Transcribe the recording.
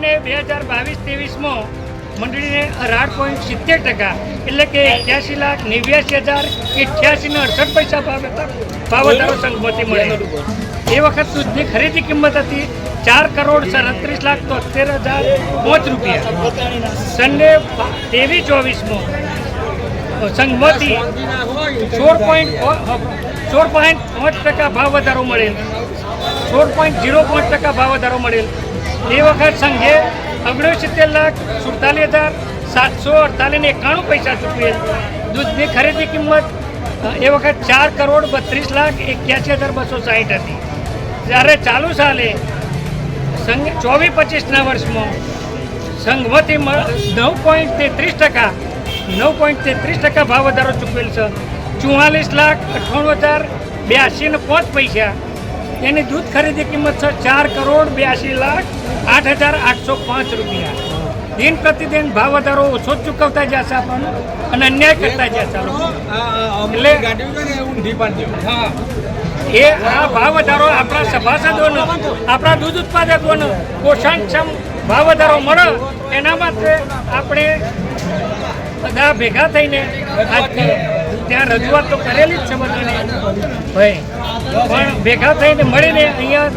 અને 2022-23માં મંડળીને 18.70%, એટલે કે 81,89,088.68 ભાવ વધારો સંઘમાંથી મળે. એ વખત દૂધની ખરીદી કિંમત હતી 4,37,73,005 રૂપિયા. સન્ડે 23-24માં સંઘમાંથી 16.5% ભાવ વધારો મળેલ, 16.05% ભાવ વધારો મળેલ. એ વખત સંઘે 69,47,748.91 ચૂકવેલ. દૂધની ખરીદી કિંમત એ વખત 4,32,81,260 હતી. જ્યારે ચાલુ સાલે સંઘ 24-25ના વર્ષમાં સંઘમાંથી 9.33% ભાવ વધારો ચૂકવેલ છે. 44,98,082.05. એની દૂધ ખરીદી કિંમત છે 4,82,08,805 રૂપિયા. દિન પ્રતિદિન ભાવ વધારો ઓછો જ ચૂકવતા જશે આપણને અને અન્યાય કરતા જશે લોકો. એટલે હા, એ આ ભાવ વધારો આપણા સભાસદોનો, આપણા દૂધ ઉત્પાદકોનો પોષણક્ષમ ભાવ વધારો મળે એના માટે આપણે બધા ભેગા થઈને આજથી ત્યાં રજૂઆત તો કરેલી જ છે બધાને ભાઈ, પણ ભેગા થઈને મળીને અહીંયા